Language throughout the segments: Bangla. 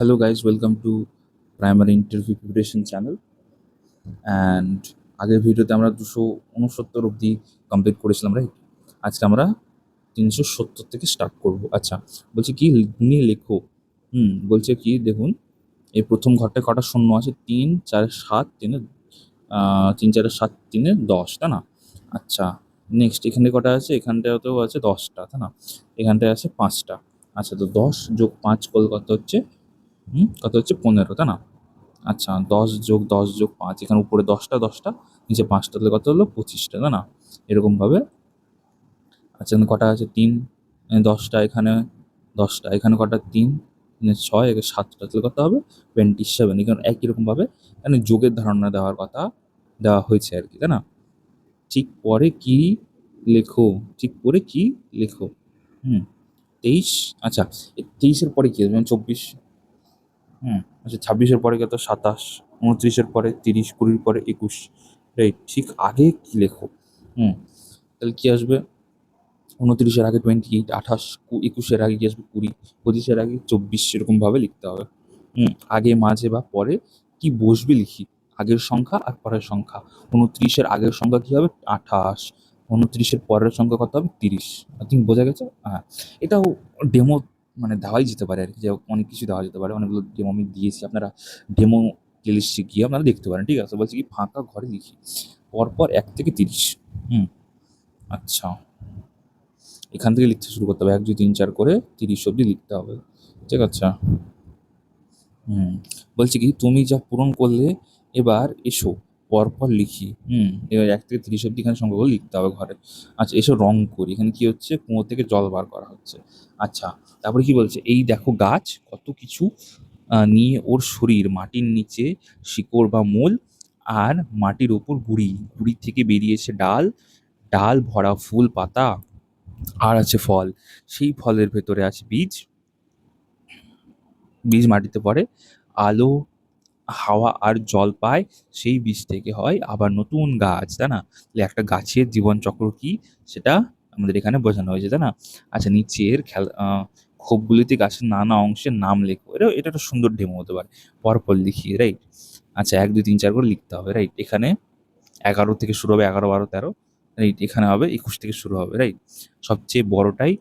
Hello guys, welcome to primary interview preparation channel. And আগের ভিডিওতে আমরা 269 অবধি কমপ্লিট করেছিলাম, রাইট? আজকে আমরা 370 থেকে স্টার্ট করব। আচ্ছা, বলছে কি গুণিয়ে লেখো। বলছে কি দেখুন, এই প্রথম ঘরটায় কটা শূন্য আছে? 3 4 7 3 3 4 7 3 10, তাই না? আচ্ছা, নেক্সট এখানে কটা আছে? এখানটাতেও আছে 10টা, তাই না? এখানটায় আছে 5টা। আচ্ছা, তো 10 যোগ 5 করলে কত হচ্ছে? কত হচ্ছে? 15, তাই না? আচ্ছা, 10 যোগ 10 যোগ 5, এখানে উপরে 10টা, নিচে 5টা, তাহলে কত হলো? 25টা, তাই না? এরকমভাবে। আচ্ছা, এখানে কটা আছে? 3, 10টা, এখানে 10টা, এখানে কটা? 3, 6, এখানে 7টা, তাহলে কত হবে? 27। এখানে একই রকমভাবে এখানে যোগের ধারণা দেওয়ার কথা দেওয়া হয়েছে আর কি, তাই না? ঠিক পরে কি লেখো, ঠিক পরে কি লেখো। হুম 23। আচ্ছা, 23-এর পরে কি আছে? যেমন 24। আচ্ছা, 26-এর পরে কত? 27, 29-এর পরে 30, 20-র পরে 21, রাইট? ঠিক আগে কি লেখো? তাহলে কি আসবে? 29-এর আগে 28, 28, 21-এর আগে কি আসবে? 20, 25-এর আগে 24, এরকমভাবে লিখতে হবে। আগে, মাঝে বা পরে কি বসবে লিখি, আগের সংখ্যা আর পরের সংখ্যা। 29-এর আগের সংখ্যা কি হবে? 28, 29-এর পরের সংখ্যা কত হবে? 30। আই থিঙ্ক বোঝা গেছে। হ্যাঁ, এটাও ডেমো মানে দেওয়াই যেতে পারে আর কি, যে অনেক কিছু দেওয়া যেতে পারে, অনেকগুলো ডেমো আমি দিয়েছি, আপনারা ডেমো প্লেলিস্টে গিয়ে আপনারা দেখতে পারেন, ঠিক আছে? বলছি কি ফাঁকা ঘরে লিখি পরপর 1 থেকে 30। আচ্ছা, এখান থেকে লিখতে শুরু করতে হবে, 1 2 3 4 করে 30 অব্দি লিখতে হবে, ঠিক আছে? বলছে কি তুমি যা পূরণ করলে এবার এসো পরপর লিখি। এবার 1 থেকে 30 অব্দি এখানে সংখ্যাগুলো লিখতে হবে ঘরে। আচ্ছা, এসো রং করি। এখানে কি হচ্ছে? কুয়ো থেকে জল বার করা হচ্ছে। আচ্ছা, তারপরে কি বলছে? এই দেখো গাছ কত কিছু নিয়ে ওর শরীর, মাটির নিচে শিকড় বা মূল, আর মাটির ওপর গুঁড়ি, গুঁড়ি থেকে বেরিয়েছে ডাল, ডাল ভরা ফুল পাতা, আর আছে ফল, সেই ফলের ভেতরে আছে বীজ, বীজ মাটিতে পড়ে, আলো, হাওয়া আর জল পায়, সেই বীজ থেকে হয় আবার নতুন গাছ, তাই না? তাহলে একটা গাছের জীবনচক্র কি, সেটা আমাদের এখানে বোঝানো হয়েছে, তাই না? আচ্ছা, নিচের খোপগুলিতে গাছের নানা অংশের নাম লেখো। এটা একটা সুন্দর ডেমো হতে পারে, পরপর লিখি, রাইট? আচ্ছা, 1 2 3 4 করে লিখতে হবে, রাইট? এখানে 11 থেকে শুরু হবে, 11 12 13, রাইট? এখানে হবে 21 থেকে শুরু হবে, রাইট? সবচেয়ে বড়টাই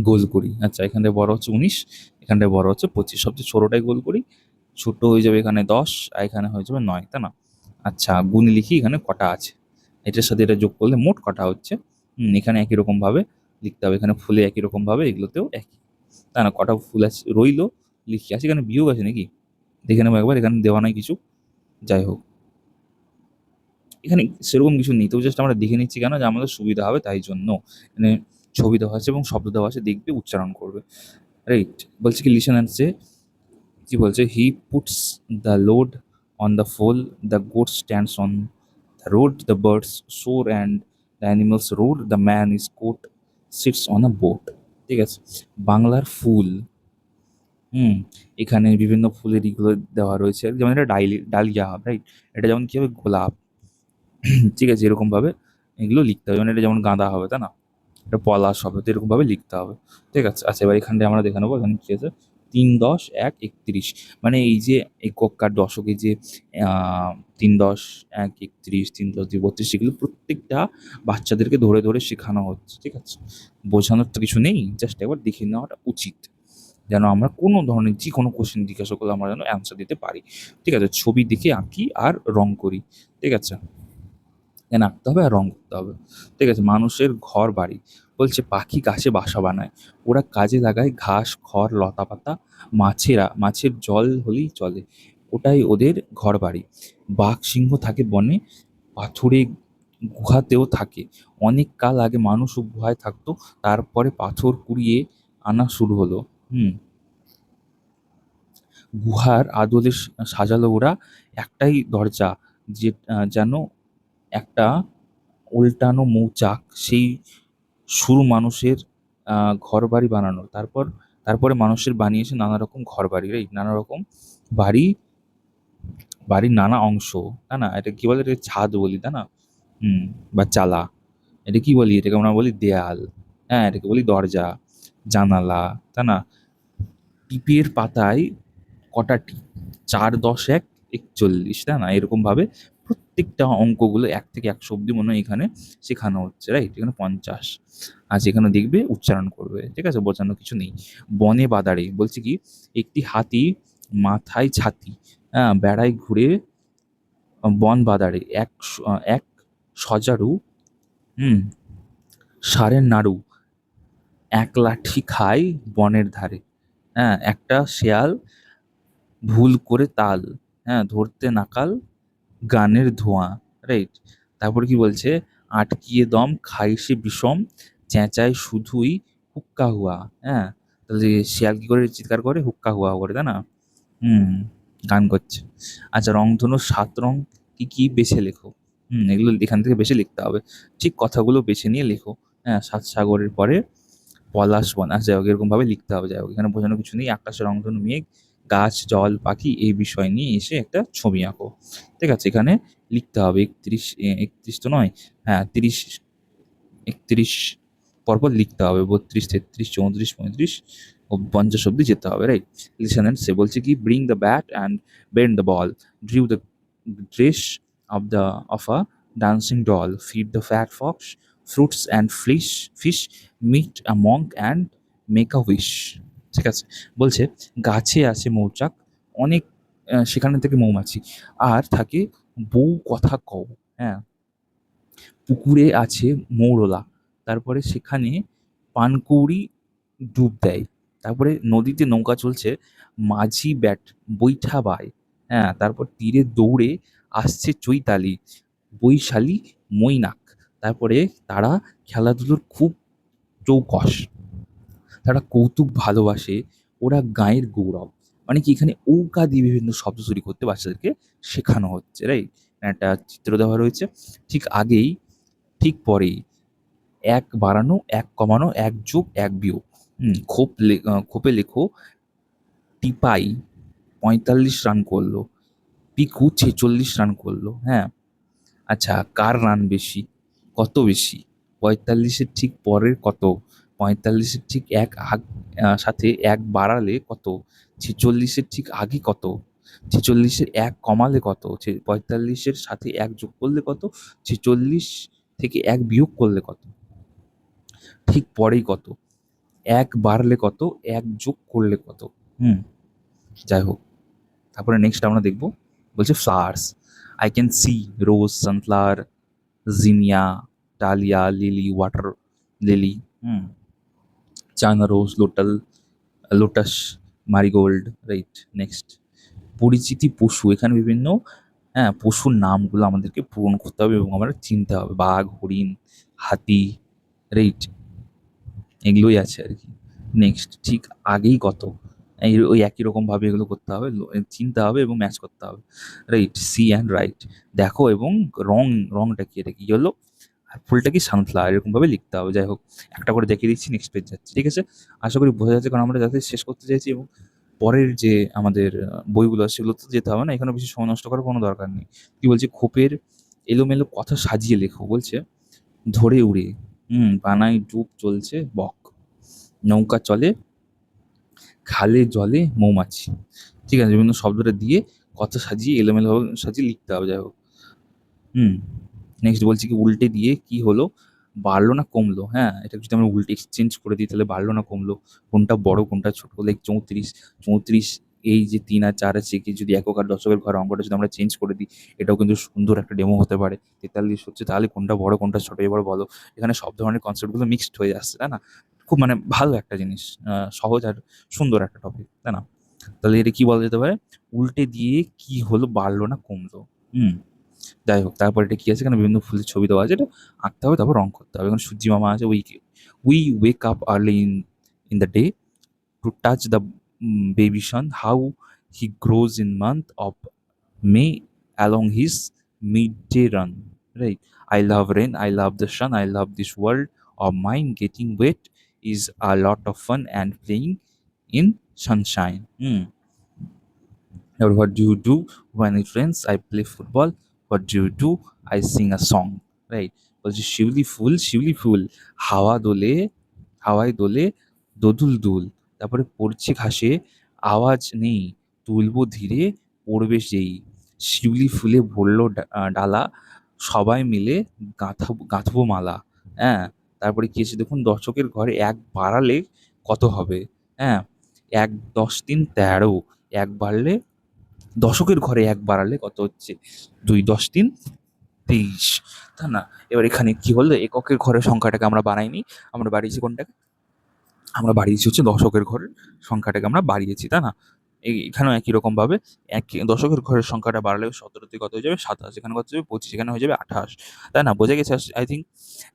গোল করি। আচ্ছা, এখানটায় বড় হচ্ছে 19, এখানটায় বড় হচ্ছে 25, সবচেয়ে ছোটটাই গোল করি, ছোট হয়ে যাবে এখানে 10, আর এখানে হয়ে যাবে 9, তাই না? আচ্ছা, গুণে লিখি এখানে কটা আছে, এটার সাথে এটা যোগ করলে মোট কটা হচ্ছে। এখানে একই রকমভাবে লিখতে হবে, এখানে ফুলে একই রকমভাবে, এগুলোতেও একই, তাই না? কটা ফুল আছে রইলো লিখি। আছে এখানে বিয়োগ আছে নাকি? দেখে নেবো একবার, এখানে দেওয়া নাই কিছু, যাই হোক, এখানে সেরকম কিছু নেই, তো জাস্ট আমরা দেখে নিচ্ছি কেন, যে আমাদের সুবিধা হবে তাই জন্য। এখানে ছবি দেওয়া আছে এবং শব্দ দেওয়া আছে, দেখবে উচ্চারণ করবে, রাইট? বলছে কি লিসেন অ্যান্ড সে, কি বলছে? He puts the load on the foal, the goat stands on the road, the birds soar and the animals road, the man is coat sits on a boat. ঠিক আছে, বাংলার ফুল। এখানে বিভিন্ন ফুলের ইগুলো দেওয়া রয়েছে, যেমন এটা ডালিয়া, রাইট? এটা যেমন কি হবে? গোলাপ। ঠিক আছে, এরকমভাবে এগুলো লিখতে হবে, মানে এটা যেমন গাঁদা হবে, তাই না? এটা পলাশ হবে, তো এরকমভাবে লিখতে হবে, ঠিক আছে? আচ্ছা, এবার এখানটায় আমরা দেখে নেবো এখানে কী আছে। 3 10 1 31, মানে এই যে এককার দশকে যে 3 10 1 31, 3 10 2 32, এগুলো প্রত্যেকটা বাচ্চাদেরকে ধরে ধরে শেখানো হচ্ছে, ঠিক আছে? বোঝানোর তো কিছু নেই, জাস্ট একবার দেখে নেওয়াটা উচিত, যেন আমরা কোনো ধরনের যে কোনো কোশ্চেন জিজ্ঞাসা করলে আমরা যেন অ্যান্সার দিতে পারি, ঠিক আছে? ছবি দেখে আঁকি আর রং করি, ঠিক আছে? এখানে আঁকতে হবে আর রং করতে হবে, ঠিক আছে? মানুষের ঘর বাড়ি, বলছে পাখি গাছে বাসা বানায়, ওরা কাজে লাগায় ঘাস, খড়, লতা পাতা, মাছের জল হলেই চলে, ওটাই ওদের ঘর বাড়ি। বাঘ সিংহ থাকে বনে, পাথুরে গুহাতেও থাকে, অনেক কাল আগে মানুষও গুহায় থাকতো, তারপরে পাথর কুড়িয়ে আনা শুরু হলো। হুম গুহার আদলে সাজালো ওরা একটাই দরজা, যে যেন একটা উল্টানো মৌচাক, সেই শুরু মানুষের ঘরবাড়ি বানানোর। তারপরে মানুষের বানিয়েছে নানা রকম ঘরবাড়ি, রাইট? নানা রকম বাড়ি, বাড়ির নানা অংশ, তাই না? এটা কি বলে? এটাকে ছাদ বলি, তাই না? বা চালা। এটা কি বলি? এটাকে আমরা বলি দেয়াল। হ্যাঁ, এটাকে বলি দরজা, জানালা, তাই না? পিঁপের পাতায় কটাটি? 4 10 1 41, তাই না? এরকমভাবে প্রত্যেকটা অঙ্কগুলো 1 থেকে 100 অব্দি মনে হয় এখানে শেখানো হচ্ছে, রাইট? এখানে 50। আচ্ছা, এখানে দেখবে উচ্চারণ করবে, ঠিক আছে? বোঝানোর কিছু নেই। বনে বাদারে বলছে কি, একটি হাতি মাথায় ছাতি, হ্যাঁ, বেড়ায় ঘুরে বন বাদারে, এক সজারু, হুম, ষাঁড়ের নাড়ু, এক লাঠি খায় বনের ধারে, হ্যাঁ, একটা শেয়াল ভুল করে তাল, হ্যাঁ, ধরতে নাকাল গানের ধোঁয়া, রাইট? তারপরে কি বলছে? আটকিয়ে দম খায় সে বিষম, চেঁচায় শুধুই হুক্কা হুয়া, হ্যাঁ? তাহলে শিয়াল কি করে চিৎকার করে? হুক্কা হুয়া করে, তাই না? হুম, গান করছে। আচ্ছা, রংধনুর 7 রং কি কি বেছে লেখো। এগুলো এখান থেকে বেছে লিখতে হবে। ঠিক কথাগুলো বেছে নিয়ে লেখো। হ্যাঁ, 7 সাগরের পরে পলাশ বন। আচ্ছা, যাই হোক, এরকমভাবে লিখতে হবে। যাই হোক, এখানে বোঝানোর কিছু নেই। আকাশে রংধনু মেঘ, গাছ, জল, পাখি এই বিষয় নিয়ে এসে একটা ছবি আঁকো। ঠিক আছে? এখানে লিখতে হবে 31 তো নয়, হ্যাঁ, 31 পরপর লিখতে হবে। 32 33 34 35 ও 50 অব্দি যেতে হবে, রাইট? লিসেন এন্ড সে বলছে কি, bring the bat and bend the ball, drew the dress of a dancing doll, feed the fat Fox fruits and fish, meet a monk and make a wish। ঠিক আছে? বলছে গাছে আছে মৌচাক, অনেক সেখানে থেকে মৌমাছি, আর থাকে বউ কথা কও, হ্যাঁ, পুকুরে আছে মৌরলা, তারপরে সেখানে পানকৌড়ি ডুব দেয়, তারপরে নদীতে নৌকা চলছে, মাঝি ব্যাট বৈঠা বায়, হ্যাঁ, তারপর তীরে দৌড়ে আসছে চৈতালি, বৈশালী মৈনাক, তারপরে তারা খেলাধুলোর খুব চৌকস, তারা কৌতুক ভালোবাসে, ওরা গাঁয়ের গৌরব। মানে কি, এখানে ঔকা দিয়ে বিভিন্ন শব্দ তৈরি করতে বাচ্চাদেরকে শেখানো হচ্ছে, রাইট? একটা চিত্র দেওয়া রয়েছে, ঠিক আগেই ঠিক পরেই, এক বাড়ানো, এক কমানো, এক যোগ, এক বিয়োগ। খোপে লেখো, টিপাই 45 রান করলো, পিকু 46 রান করলো, হ্যাঁ। আচ্ছা, কার রান বেশি? কত বেশি? 45-এর ঠিক পরের কত? 45-এর ঠিক সাথে 1 বাড়ালে কত? 46-এর ঠিক আগে কত? 46-এর 1 কমালে কত? 45-এর সাথে 1 যোগ করলে কত? 46 থেকে 1 বিয়োগ করলে কত? ঠিক পরেই কত? 1 বাড়লে কত? 1 যোগ করলে কত? হুম, যাই হোক। তারপরে নেক্সট আমরা দেখব, বলছে flowers. I can see rose, sunflower, zinnia, dahlia, lily, water lily, hmm, China rose, lotus, marigold, right? Next, পরিচিতি পশু। এখানে বিভিন্ন, হ্যাঁ, পশুর নামগুলো আমাদেরকে পূরণ করতে হবে এবং আমরা চিনতে হবে। বাঘ, হরিণ, হাতি, রাইট? এগুলোই আছে আর কি। নেক্সট, ঠিক আগেই কত? ওই একই রকমভাবে এগুলো করতে হবে, চিনতে হবে এবং ম্যাচ করতে হবে, রাইট? C and right. দেখো এবং রং, রংটা কি, এটা কি হলো, আর ফুলটা কি সানফ্লাওয়ার, এরকমভাবে লিখতে হবে। যাই হোক, একটা করে দেখিয়ে দিচ্ছি, নেক্সট পেজ যাচ্ছে, ঠিক আছে? আশা করি বোঝা যাচ্ছে, কারণ আমরা যাতে শেষ করতে চাইছি এবং পরের যে আমাদের বইগুলো আছে সেগুলোতে যেতে হবে না, এখানে বেশি সময় নষ্ট করার কোনো দরকার নেই। কি বলছে? খোপের এলোমেলো কথা সাজিয়ে লেখো। বলছে ধরে উড়ে, বানাই ডুব চলছে বক, নৌকা চলে খালে জলে মৌমাছি। ঠিক আছে? বিভিন্ন শব্দটা দিয়ে কথা সাজিয়ে এলোমেলোভাবে সাজিয়ে লিখতে হবে। যাই হোক, হুম। নেক্সট বলছি কি, উল্টে দিয়ে কি হলো, বাড়লো না কমলো? হ্যাঁ, এটা যদি আমরা উল্টে এক্সচেঞ্জ করে দিই তাহলে বাড়লো না কমলো? কোনটা বড় কোনটা ছোট? লাইক 34, এই যে 3 আর 4 আছে, কি যদি একক আর দশকের ঘর অঙ্কটা যদি আমরা চেঞ্জ করে দিই, এটাও কিন্তু সুন্দর একটা ডেমো হতে পারে। 43 হচ্ছে, তাহলে কোনটা বড় কোনটা ছোট এবার বলো? এখানে সব ধরনের কনসেপ্টগুলো মিক্সড হয়ে আসছে, তাই না? খুব মানে ভালো একটা জিনিস, সহজ আর সুন্দর একটা টপিক, তাই না? তাহলে এটা কি বলা যেতে পারে? উল্টে দিয়ে কি হলো, বাড়লো না কমলো? হুম, যাই হোক, তারপর এটা কি আছে, এখানে বিভিন্ন ফুলের ছবি দেওয়া আছে, এটা আঁকতে হবে, তারপর রং করতে হবে। এখানে সূর্যি মামা আছে, we wake up early in the day to touch the baby sun, how he grows in month of May along his midday run. Right? I love rain, I love the sun, I love this world of mine. Getting wet is a lot of fun and playing in sunshine. Or what do you do when it rains? I play football. What do you do? I sing a song. Right? বলছি শিউলি ফুল, হাওয়া দোলে, হাওয়ায় দোলে দোদুল দুল, তারপরে পড়ছে ঘাসে, আওয়াজ নেই তুলবো ধীরে পড়বে যেই, শিউলি ফুলে ভরলো ডালা, সবাই মিলে গাঁথবো মালা। হ্যাঁ, তারপরে কি আছে দেখুন, দর্শকের ঘরে এক বাড়ালে কত হবে? হ্যাঁ, ১ × ১০ = ১৩, এক বাড়লে দশকের ঘরে এক বাড়ালে কত হচ্ছে? ২ × ১০ = ২৩, তাই না? এবার এখানে কি হলো, এককের ঘরের সংখ্যাটাকে আমরা বাড়াইনি, আমরা বাড়িয়েছি কোনটাকে? আমরা বাড়িয়েছি হচ্ছে দশকের ঘরের সংখ্যাটাকে আমরা বাড়িয়েছি, তাই না? এখানেও একই রকম ভাবে দশকের ঘরের সংখ্যাটা বাড়লে ১৭ তে কত হয়ে যাবে? ২৭, এখানে কত হয়ে যাবে? ২৫, এখানে হয়ে যাবে ২৮, তাই না? বোঝা গেছে? আই থিঙ্ক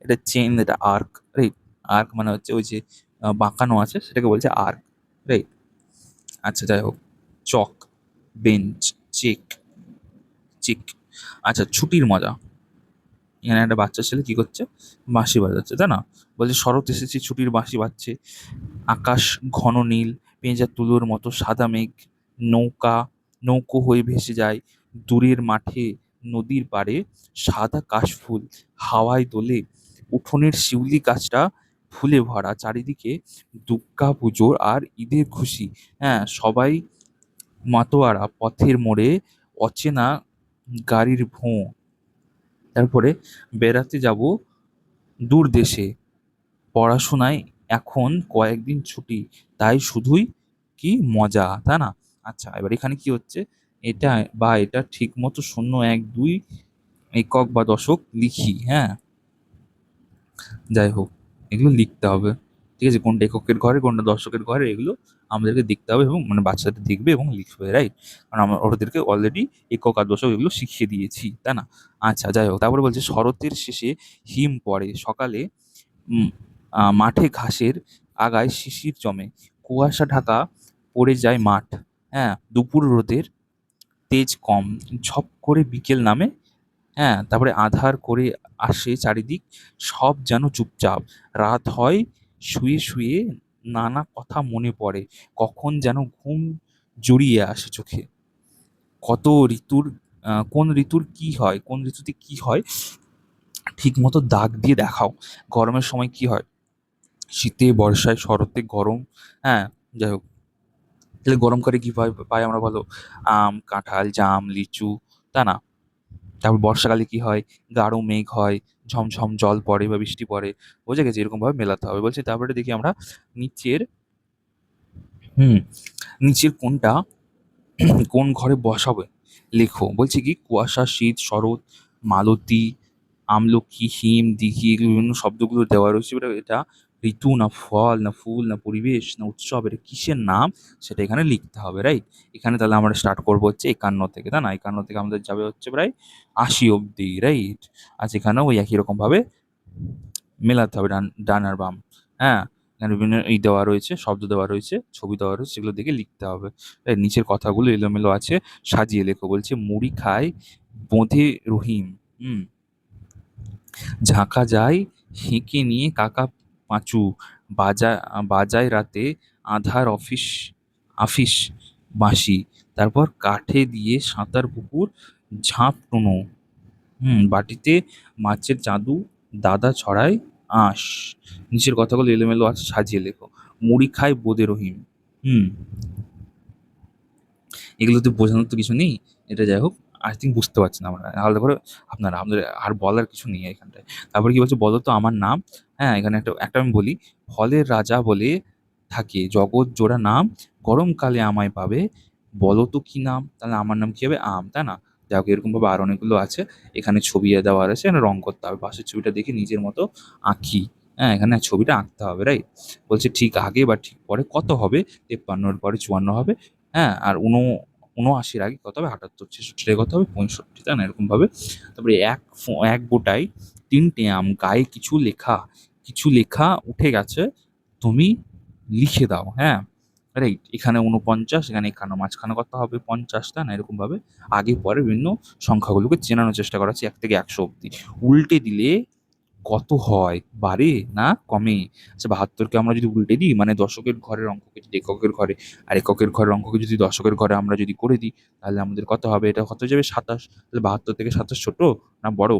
এটা চেইন, এটা আর্ক, রাইট? আর্ক মানে হচ্ছে ওই যে বাঁকানো আছে সেটাকে বলছে আর্ক, রাইট? আচ্ছা, যাই হোক। চক, বেঞ্চ, চেক, চিক। আচ্ছা, ছুটির মজা। এখানে একটা বাচ্চা ছেলে কি করছে? বাঁশি বাজাচ্ছে, তাই না? বলছে শরৎ এসেছে, ছুটির বাঁশি বাজছে। আকাশ ঘন নীল, পেঁজা তুলোর মতো সাদা মেঘ, নৌকা নৌকো হয়ে ভেসে যায় দূরের মাঠে, নদীর পাড়ে সাদা কাশফুল হাওয়ায় দোলে, উঠোনের শিউলি গাছটা ফুলে ভরা, চারিদিকে দুর্গা পুজো আর ঈদের খুশি। হ্যাঁ, সবাই মাতোয়ারা পথের মোড়ে, অচেনা গাড়ির ভোঁ। তারপরে বেড়াতে যাব দূর দেশে, পড়াশোনায় এখন কয়েকদিন ছুটি, তাই শুধুই কি মজা, তাই না? আচ্ছা, এবার এখানে কি হচ্ছে? এটা ঠিক মতো ০, ১, ২ একক বা দশক লিখি, হ্যাঁ? যাই হোক, এগুলো লিখতে হবে। ঠিক আছে? কোনটা এককের ঘরে, কোনটা দশকের ঘরে, এগুলো আমাদেরকে দেখতে হবে এবং মানে বাচ্চাদের দেখবে এবং লিখবে, রাইট? কারণ আমরা ওদেরকে অলরেডি একক আর দশক এগুলো শিখিয়ে দিয়েছি, তাই না? আচ্ছা, যাই হোক। তারপরে বলছে শরতের শেষে হিম পড়ে, সকালে উম মাঠে ঘাসের আগায় শিশির জমে, কুয়াশা ঢাকা পড়ে যায় মাঠ। হ্যাঁ, দুপুর রোদের তেজ কম, ঝপ করে বিকেল নামে। হ্যাঁ, তারপরে আঁধার করে আসে চারিদিক, সব যেন চুপচাপ। রাত হয়, শুয়ে শুয়ে নানা কথা মনে পড়ে, কখন যেন ঘুম জড়িয়ে আসে চোখে। কত ঋতুর কোন ঋতুর কি হয়, কোন ঋতুতে কি হয় ঠিক মতো দাগ দিয়ে দেখাও। গরমের সময় কি হয়? শীতে, বর্ষায়, শরতে গরম। হ্যাঁ, যাই হোক। তাহলে গরমকালে কি পাই আমরা বলো? আম, কাঁঠাল, জাম, লিচু, তাই না? তারপর বর্ষাকালে কি হয়? গাঢ় মেঘ হয়, ঝমঝম জল পড়ে বা বৃষ্টি পড়ে। বোঝা গেছে? এরকমভাবে মেলাতে হবে। বলছি তারপরে দেখি আমরা নিচের হুম, নিচের কোনটা কোন ঘরে বসাবে লেখো। বলছে কি কুয়াশা, শীত, শরৎ, মালতী, আমলকি, হিম, দিঘি, এগুলো বিভিন্ন শব্দগুলো দেওয়া রয়েছে। এবার এটা ঋতু না ফল না ফুল না পরিবেশ না উৎসব, এটা কিসের নাম সেটা এখানে লিখতে হবে, রাইট? এখানে তাহলে আমরা স্টার্ট করবো হচ্ছে ৫১ থেকে, তাই না? ৫১ থেকে আমাদের যাবে হচ্ছে প্রায় ৮০ অব্দি, রাইট? আচ্ছা, এখানেও ওই একই রকম ভাবে মেলাতে হবে ডান আর বাম। হ্যাঁ, এখানে বিভিন্ন দেওয়া রয়েছে, শব্দ দেওয়া রয়েছে, ছবি দেওয়া রয়েছে, সেগুলো দেখে লিখতে হবে। নিচের কথাগুলো এলোমেলো আছে, সাজিয়ে লেখো। বলছে মুড়ি খায় বোঁধে রহিম, হুম, ঝাঁকা যায় হেঁকে নিয়ে কাকা পাঁচু, বাজায় রাতে আধার আফিস বাঁশি, তারপর কাঠে দিয়ে সাঁতার পুকুর ঝাঁপ টুনো, বাটিতে মাছের চাঁদু, দাদা ছড়ায় আঁশ। নিচের কথাগুলো এলোমেলো আছে, সাজিয়ে লেখো। মুড়ি খায় বোঁদে রহিম, হুম, এগুলোতে বোঝানোর তো কিছু নেই। এটা যাই হোক, আই থিঙ্ক বুঝতে পারছেন আমরা। আলাদা করে আপনারা, আমাদের আর বলার কিছু নেই এখানটায়। তারপরে কি বলছে? বলো তো আমার নাম। হ্যাঁ, এখানে একটা আমি বলি, ফলের রাজা বলে থাকে জগৎ জোড়া নাম, গরমকালে আমায় পাবে, বলো তো কি নাম? তাহলে আমার নাম কি হবে? আম, তাই না? যাই হোক, এরকমভাবে আর অনেকগুলো আছে। এখানে ছবি দেওয়া আছে, এখানে রং করতে হবে। পাশের ছবিটা দেখে নিজের মতো আঁকি। হ্যাঁ, এখানে ছবিটা আঁকতে হবে, রাইট? বলছে ঠিক আগে বা ঠিক পরে কত হবে? ৫৩-র পরে ৫৪ হবে। হ্যাঁ, আর ৭৯-র আগে কত হবে? ৭৮, ৬৬-র আগে কত হবে? ৬৫, তাই না? এরকমভাবে। তারপরে এক বোঁটায় ৩টে আম, গায়ে কিছু লেখা উঠে গেছে, তুমি লিখে দাও। হ্যাঁ, রাইট? এখানে ৪৯, এখানে ৫১, মাঝখানে কত হবে? ৫০, তাই না? এরকমভাবে আগে পরে বিভিন্ন সংখ্যাগুলোকে চেনানোর চেষ্টা করা হচ্ছে ১ থেকে ১০০ অব্দি। উল্টে দিলে কত হয়? বাড়ে না কমে? আচ্ছা, ৭২-কে আমরা যদি উল্টে দিই, মানে দশকের ঘরের অঙ্ককে যদি এককের ঘরে, আর এককের ঘরের অঙ্ককে যদি দশকের ঘরে আমরা যদি করে দিই, তাহলে আমাদের কত হবে? এটা কত হয়ে যাবে? ২৭। তাহলে ৭২ থেকে ২৭ ছোট না বড়?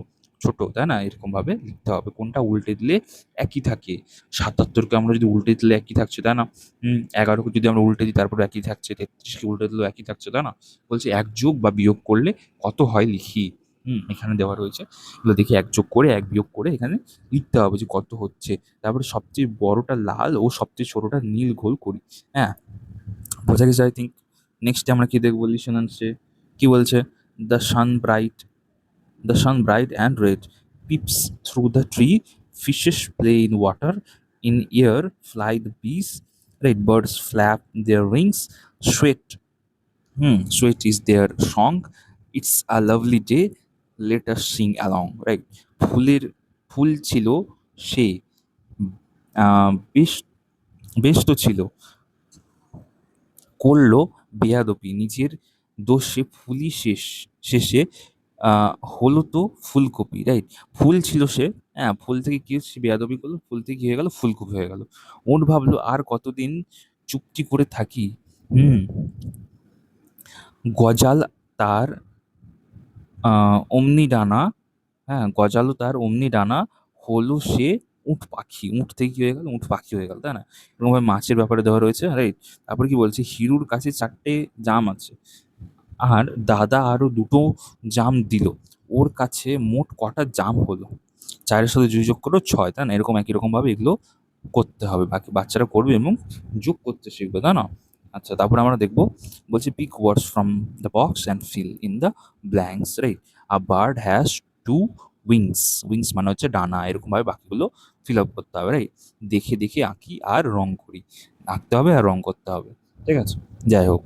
ছোট, তাই না? এরকমভাবে লিখতে হবে। কোনটা উল্টে দিলে একই থাকে। ৭৭-কে আমরা যদি উল্টে দিলে একই থাকছে, তাই না? ১১-কে যদি আমরা উল্টে দিই তারপরে একই থাকছে, ৩৩-কে উল্টে দিলেও একই থাকছে, তাই না? বলছে এক যোগ বা বিয়োগ করলে কত হয় লিখি। এখানে দেওয়া রয়েছে। এগুলো দেখে এক যোগ করে, এক বিয়োগ করে এখানে লিখতে হবে যে কত হচ্ছে। তারপরে সবচেয়ে বড়টা লাল ও সবচেয়ে ছোটটা নীল ঘোল করি। হ্যাঁ? বোঝা গেছে আই থিংক। নেক্সটে আমরা কি দেখবো? লিসন আনসে কি বলছে? The sun bright The sun bright and red peeps through the tree. Fishes play in water. In air fly the bees. Right, birds flap their wings. Sweat, sweat is their song. It's a lovely day. Let us sing along. Right, ফুলের ফুল ছিল সে, বেশ বেশ তো ছিল, করলো বেয়াদবি নিজের দোষে ফুলই শেষে হলো তো ফুলকপি। রাইট, ফুল ছিল সে, হ্যাঁ, ফুল থেকে কি হচ্ছে, বেয়াদবি করলো, ফুল থেকে কি হয়ে গেল, ফুলকপি হয়ে গেল। ওট ভাবলো আর কতদিন চুপটি করে থাকি। হুম গজাল তার অমনি ডানা, হ্যাঁ, গজালো তার অমনি ডানা, হলো সে উট পাখি। উট থেকে কি হয়ে গেল, উট পাখি হয়ে গেল, তাই না? এরকমভাবে মাছের ব্যাপারে দেওয়া রয়েছে। রাইট, তারপরে কি বলছে, হিরুর কাছে 4টে জাম আছে, আর দাদা আরো 2টো জাম দিল, ওর কাছে মোট কটা জাম হলো? 4-এর সাথে 2 যোগ করো 6, তাই না? এরকম একই রকমভাবে এগুলো করতে হবে, বাকি বাচ্চারা করবে এবং যোগ করতে শিখবে, তাই না? আচ্ছা, তারপরে আমরা দেখবো, বলছে pick words from the box and fill in the blanks. Right, a bird has 2 wings. Wings মানে হচ্ছে ডানা। এরকমভাবে বাকিগুলো ফিল আপ করতে হবে। রাইট, দেখে দেখে আঁকি আর রং করি। আঁকতে হবে আর রং করতে হবে, ঠিক আছে? যাই হোক,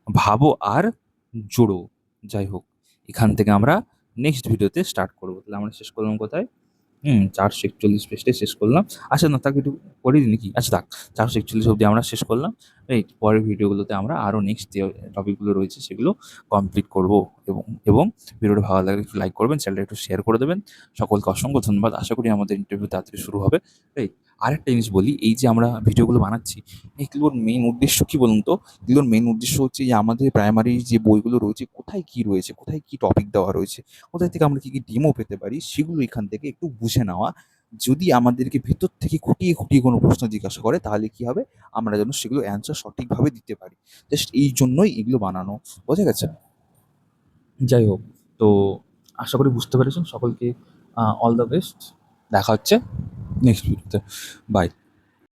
ভাবো আর জোড়ো। যাই হোক, এখান থেকে আমরা নেক্সট ভিডিওতে স্টার্ট করবো। তাহলে আমরা শেষ করলাম কোথায়? 441 পৃষ্ঠায় শেষ করলাম। আচ্ছা না, তাকে একটু পড়িয়ে দিই নাকি? আচ্ছা থাক, 441 অবধি আমরা শেষ করলাম। রাইট, পরের ভিডিওগুলোতে আমরা আরও নেক্সট যে টপিকগুলো রয়েছে সেগুলো কমপ্লিট করব। এবং ভিডিওটা ভালো লাগলে একটু লাইক করবেন, চ্যানেলটা একটু শেয়ার করে দেবেন। সকলকে অসংখ্য ধন্যবাদ। আশা করি আমাদের ইন্টারভিউ তাড়াতাড়ি শুরু হবে। রাইট, আরেকটা জিনিস বলি, এই যে আমরা ভিডিওগুলো বানাচ্ছি, এগুলোর মেইন উদ্দেশ্য কী বলুন তো? এগুলোর মেইন উদ্দেশ্য হচ্ছে যে আমাদের প্রাইমারি যে বইগুলো রয়েছে, কোথায় কী রয়েছে, কোথায় কী টপিক দেওয়া রয়েছে, কোথায় থেকে আমরা কী কী ডেমো পেতে পারি, সেগুলো এখান থেকে একটু বুঝে নেওয়া। যদি আমাদেরকে ভেতর থেকে খুঁটিয়ে খুঁটিয়ে কোনো প্রশ্ন জিজ্ঞাসা করে, তাহলে কি হবে, আমরা যেন সেগুলো অ্যান্সার সঠিকভাবে দিতে পারি। জাস্ট এই জন্যই এগুলো বানানো। বোঝা গেছে? যাই হোক, তো আশা করি বুঝতে পেরেছেন। সকলকে অল দ্য বেস্ট। দেখা হচ্ছে নেক্সট ভিডিওতে। বাই।